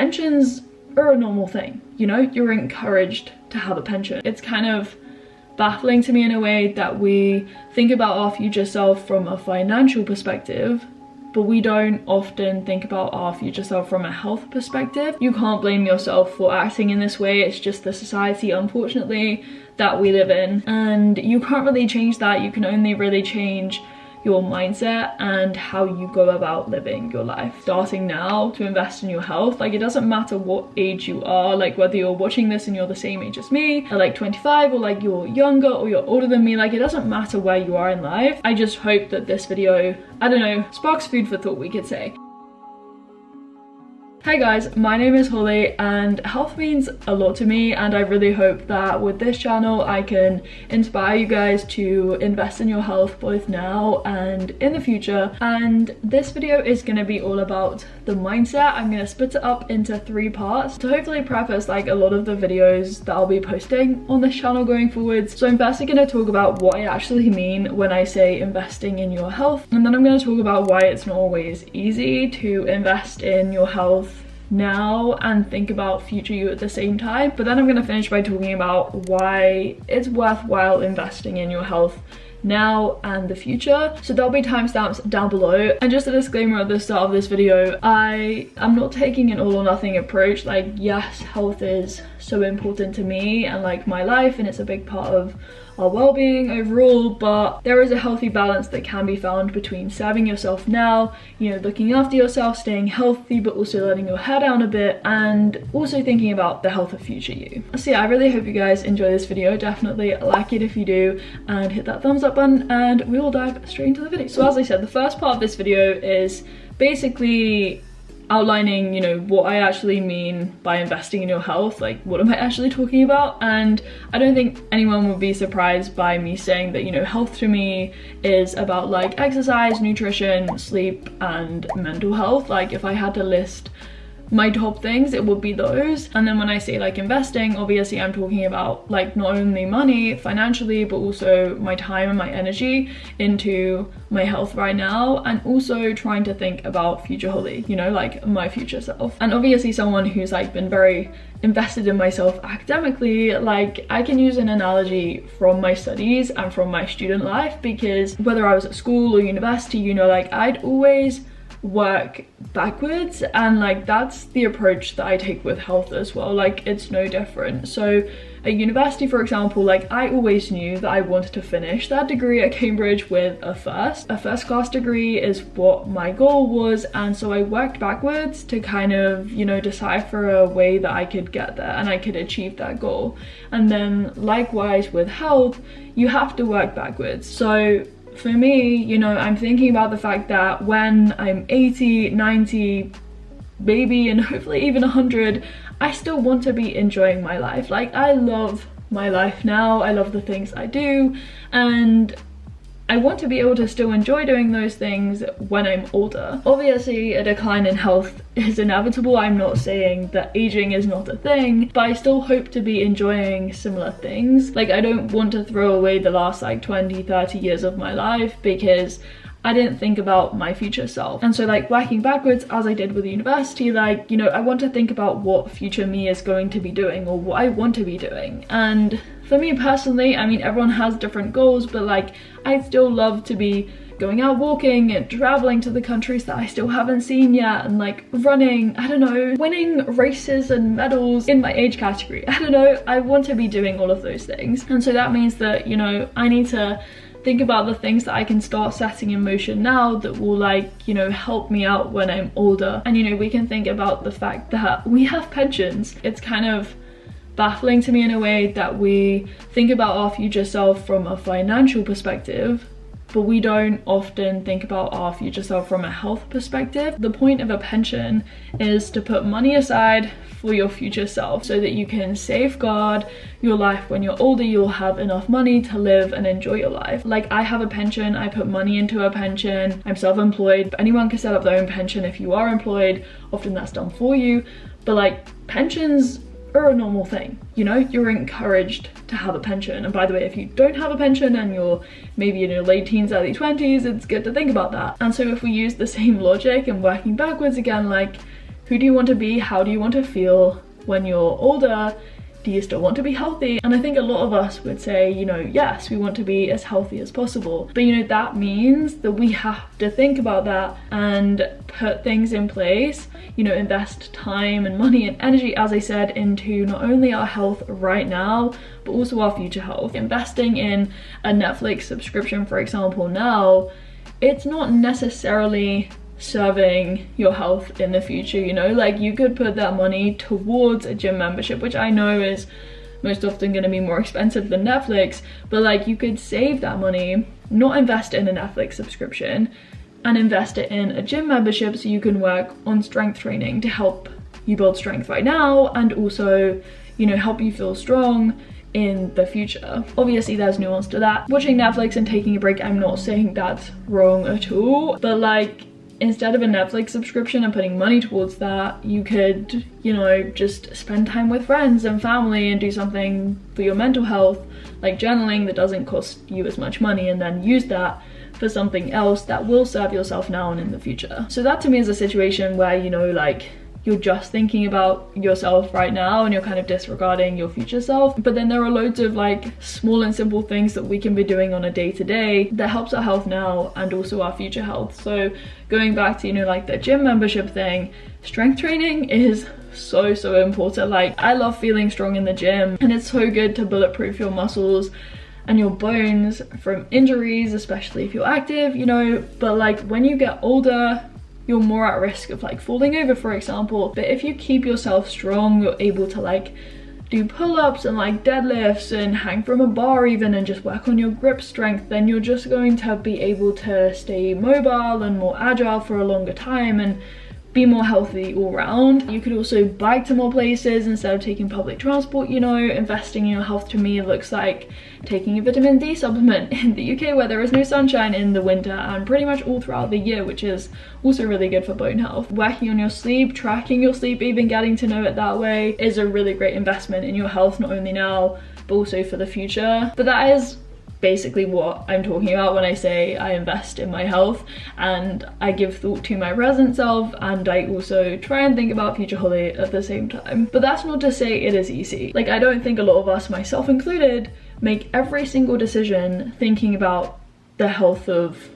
pensions are a normal thing, you know, you're encouraged to have a pension. It's kind of baffling to me in a way that we think about our future self from a financial perspective, but we don't often think about our future self from a health perspective. You can't blame yourself for acting in this way. It's just the society, unfortunately, that we live in, and you can't really change that. You can only really change your mindset and how you go about living your life. Starting now to invest in your health, like, it doesn't matter what age you are, like whether you're watching this and you're the same age as me, or like 25, or like you're younger or you're older than me, like it doesn't matter where you are in life. I just hope that this video, I don't know, sparks food for thought, we could say. Hi guys, my name is Holly and health means a lot to me, and I really hope that with this channel I can inspire you guys to invest in your health both now and in the future. And this video is going to be all about the mindset. I'm going to split it up into 3 parts to hopefully preface like a lot of the videos that I'll be posting on this channel going forwards. So I'm firstly going to talk about what I actually mean when I say investing in your health, and then I'm going to talk about why it's not always easy to invest in your health now and think about future you at the same time. But then I'm going to finish by talking about why it's worthwhile investing in your health now and the future. So there'll be timestamps down below. And just a disclaimer at the start of this video, I am not taking an all or nothing approach. Like, yes, health is so important to me and like my life, and it's a big part of our well-being overall, but there is a healthy balance that can be found between serving yourself now, you know, looking after yourself, staying healthy, but also letting your hair down a bit, and also thinking about the health of future you. So yeah, I really hope you guys enjoy this video. Definitely like it if you do, and hit that thumbs up button, and we will dive straight into the video. So as I said, the first part of this video is basically outlining, you know, what I actually mean by investing in your health. Like, what am I actually talking about? And I don't think anyone would be surprised by me saying that, you know, health to me is about like exercise, nutrition, sleep, and mental health. Like, if I had to list my top things, it would be those. And then when I say like investing, obviously I'm talking about like not only money financially, but also my time and my energy into my health right now, and also trying to think about future Holly, you know, like my future self. And obviously someone who's like been very invested in myself academically, like I can use an analogy from my studies and from my student life, because whether I was at school or university, you know, like I'd always work backwards, and like that's the approach that I take with health as well. Like, it's no different. So at university, for example, like I always knew that I wanted to finish that degree at Cambridge with a first class degree is what my goal was, and so I worked backwards to kind of, you know, decipher a way that I could get there and I could achieve that goal. And then likewise with health, you have to work backwards. So for me, you know, I'm thinking about the fact that when I'm 80, 90, maybe, and hopefully even 100, I still want to be enjoying my life. Like, I love my life now, I love the things I do, and I want to be able to still enjoy doing those things when I'm older. Obviously, a decline in health is inevitable. I'm not saying that aging is not a thing, but I still hope to be enjoying similar things. Like, I don't want to throw away the last like 20, 30 years of my life because I didn't think about my future self. And so like working backwards, as I did with university, like, you know, I want to think about what future me is going to be doing, or what I want to be doing. And for me personally, I mean, everyone has different goals, but like I'd still love to be going out walking and traveling to the countries that I still haven't seen yet, and like running, I don't know, winning races and medals in my age category. I don't know, I want to be doing all of those things. And so that means that, you know, I need to think about the things that I can start setting in motion now that will, like, you know, help me out when I'm older. And, you know, we can think about the fact that we have pensions. It's kind of baffling to me in a way that we think about our future self from a financial perspective, but we don't often think about our future self from a health perspective. The point of a pension is to put money aside for your future self so that you can safeguard your life. When you're older, you'll have enough money to live and enjoy your life. Like, I have a pension, I put money into a pension, I'm self-employed, but anyone can set up their own pension if you are employed. Often that's done for you, but like pensions are a normal thing, you know, you're encouraged to have a pension. And by the way, if you don't have a pension and you're maybe in your late teens, early 20s, it's good to think about that. And so if we use the same logic and working backwards again, like Who do you want to be? How do you want to feel when you're older? Do you still want to be healthy? And I think a lot of us would say, you know, yes, we want to be as healthy as possible. But you know, that means that we have to think about that and put things in place, you know, invest time and money and energy, as I said, into not only our health right now, but also our future health. Investing in a Netflix subscription, for example, now, it's not necessarily serving your health in the future, you know, like you could put that money towards a gym membership, which I know is most often going to be more expensive than Netflix, but like you could save that money, not invest it in a Netflix subscription, and invest it in a gym membership so you can work on strength training to help you build strength right now and also, you know, help you feel strong in the future. Obviously there's nuance to that. Watching Netflix and taking a break, I'm not saying that's wrong at all, but like instead of a Netflix subscription and putting money towards that, you could, you know, just spend time with friends and family and do something for your mental health, like journaling, that doesn't cost you as much money, and then use that for something else that will serve yourself now and in the future. So that to me is a situation where, you know, like you're just thinking about yourself right now and you're kind of disregarding your future self. But then there are loads of like small and simple things that we can be doing on a day-to-day that helps our health now and also our future health. So going back to, you know, like the gym membership thing, strength training is so important. Like I love feeling strong in the gym, and it's so good to bulletproof your muscles and your bones from injuries, especially if you're active, you know. But like when you get older, you're more at risk of like falling over, for example. But if you keep yourself strong, you're able to like do pull-ups and like deadlifts and hang from a bar even, and just work on your grip strength, then you're just going to be able to stay mobile and more agile for a longer time and be more healthy all round. You could also bike to more places instead of taking public transport, you know. Investing in your health to me looks like taking a vitamin D supplement in the UK where there is no sunshine in the winter and pretty much all throughout the year, which is also really good for bone health. Working on your sleep, tracking your sleep, even getting to know it that way is a really great investment in your health, not only now but also for the future. But that is basically what I'm talking about when I say I invest in my health, and I give thought to my present self, and I also try and think about future Holly at the same time. But that's not to say it is easy. Like I don't think a lot of us, myself included, make every single decision thinking about the health of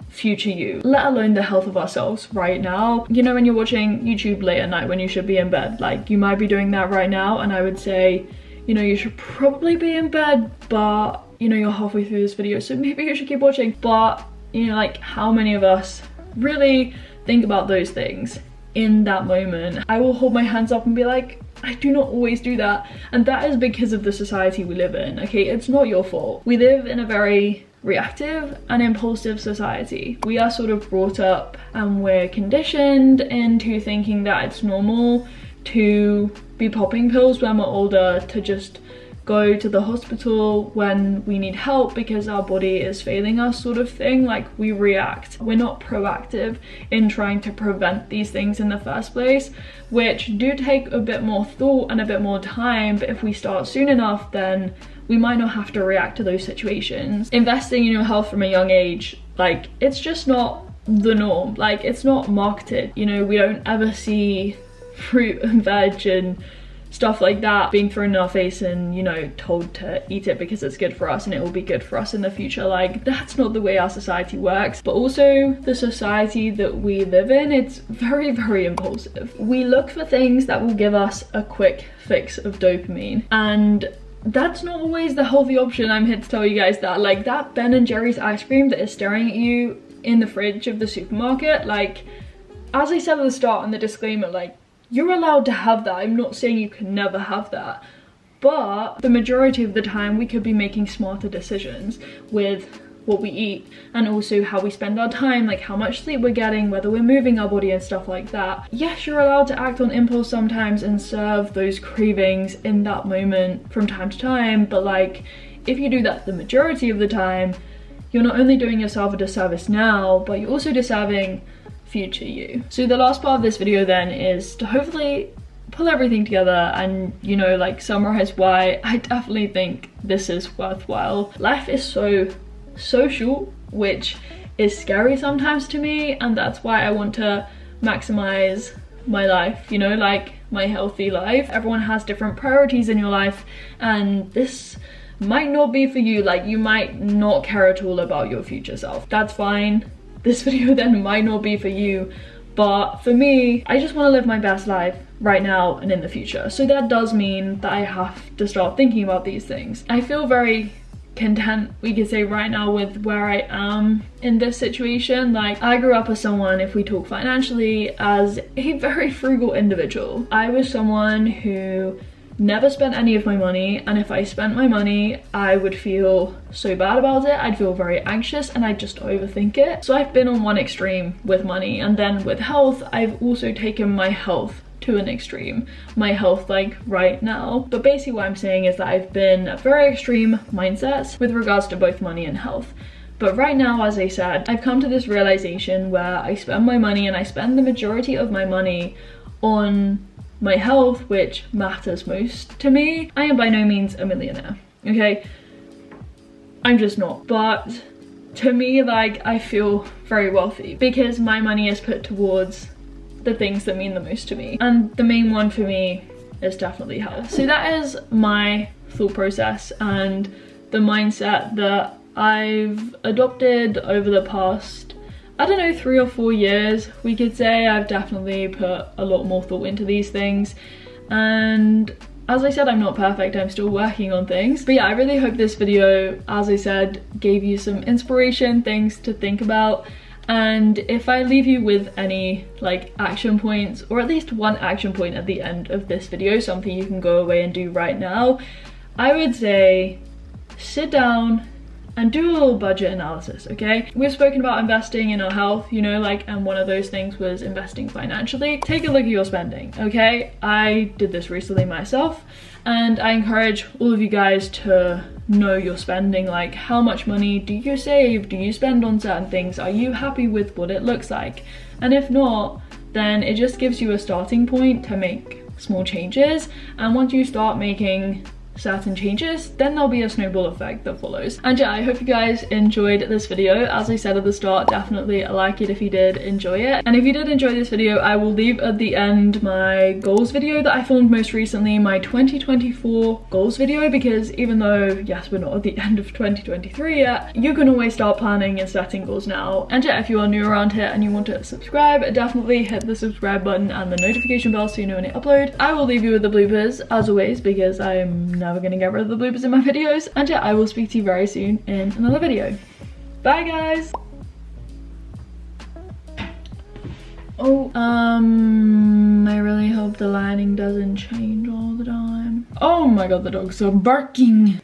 future you, let alone the health of ourselves right now. You know, when you're watching YouTube late at night when you should be in bed, like you might be doing that right now, and I would say, you know, you should probably be in bed, but you know, you're halfway through this video, so maybe you should keep watching. But you know, like how many of us really think about those things in that moment? I will hold my hands up and be like, I do not always do that, and that is because of the society we live in. Okay, it's not your fault. We live in a very reactive and impulsive society. We are sort of brought up and we're conditioned into thinking that it's normal to be popping pills when we're older, to just go to the hospital when we need help because our body is failing us, sort of thing. Like we react. We're not proactive in trying to prevent these things in the first place, which do take a bit more thought and a bit more time, but if we start soon enough, then we might not have to react to those situations. Investing in your health from a young age, like it's just not the norm. Like it's not marketed, you know. We don't ever see fruit and veg and stuff like that being thrown in our face and, you know, told to eat it because it's good for us and it will be good for us in the future. Like that's not the way our society works. But also the society that we live in, it's very impulsive. We look for things that will give us a quick fix of dopamine, and that's not always the healthy option. I'm here to tell you guys that. Like that Ben & Jerry's ice cream that is staring at you in the fridge of the supermarket, like as I said at the start in the disclaimer, like you're allowed to have that. I'm not saying you can never have that, but the majority of the time we could be making smarter decisions with what we eat and also how we spend our time, like how much sleep we're getting, whether we're moving our body and stuff like that. Yes, you're allowed to act on impulse sometimes and serve those cravings in that moment from time to time, but like if you do that the majority of the time, you're not only doing yourself a disservice now, but you're also disserving future you. So the last part of this video then is to hopefully pull everything together and, you know, like summarize why I definitely think this is worthwhile. Life is so short, which is scary sometimes to me, and that's why I want to maximize my life, you know, like my healthy life. Everyone has different priorities in your life, and this might not be for you. Like, you might not care at all about your future self. That's fine. This video then might not be for you, but for me, I just want to live my best life right now and in the future. So that does mean that I have to start thinking about these things. I feel very content, we could say, right now with where I am in this situation. Like, I grew up as someone, if we talk financially, as a very frugal individual. I was someone who never spent any of my money, and if I spent my money, I would feel so bad about it. I'd feel very anxious and I'd just overthink it. So I've been on one extreme with money, and then with health, I've also taken my health to an extreme. My health, like right now. But basically what I'm saying is that I've been at very extreme mindsets with regards to both money and health. But right now, as I said, I've come to this realization where I spend my money, and I spend the majority of my money on my health, which matters most to me. I am by no means a millionaire, okay? I'm just not. But to me, like, I feel very wealthy because my money is put towards the things that mean the most to me, and the main one for me is definitely health. So that is my thought process and the mindset that I've adopted over the past, I don't know, 3 or 4 years, we could say. I've definitely put a lot more thought into these things, and as I said, I'm not perfect, I'm still working on things. But yeah, I really hope this video, as I said, gave you some inspiration, things to think about. And if I leave you with any like action points, or at least one action point at the end of this video, something you can go away and do right now, I would say sit down and do a little budget analysis, okay? We've spoken about investing in our health, you know, like, and one of those things was investing financially. Take a look at your spending, okay? I did this recently myself, and I encourage all of you guys to know your spending. Like, how much money do you save? Do you spend on certain things? Are you happy with what it looks like? And if not, then it just gives you a starting point to make small changes, and once you start making certain changes, then there'll be a snowball effect that follows. And yeah, I hope you guys enjoyed this video. As I said at the start, definitely like it if you did enjoy it, and if you did enjoy this video, I will leave at the end my goals video that I filmed most recently, my 2024 goals video, because even though yes, we're not at the end of 2023 yet, you can always start planning and setting goals now. And yeah, if you are new around here and you want to subscribe, definitely hit the subscribe button and the notification bell so you know when I upload. I will leave you with the bloopers as always, because I'm never gonna get rid of the bloopers in my videos. And yeah, I will speak to you very soon in another video. Bye guys. Oh, I really hope the lighting doesn't change all the time. Oh my god, the dogs are barking.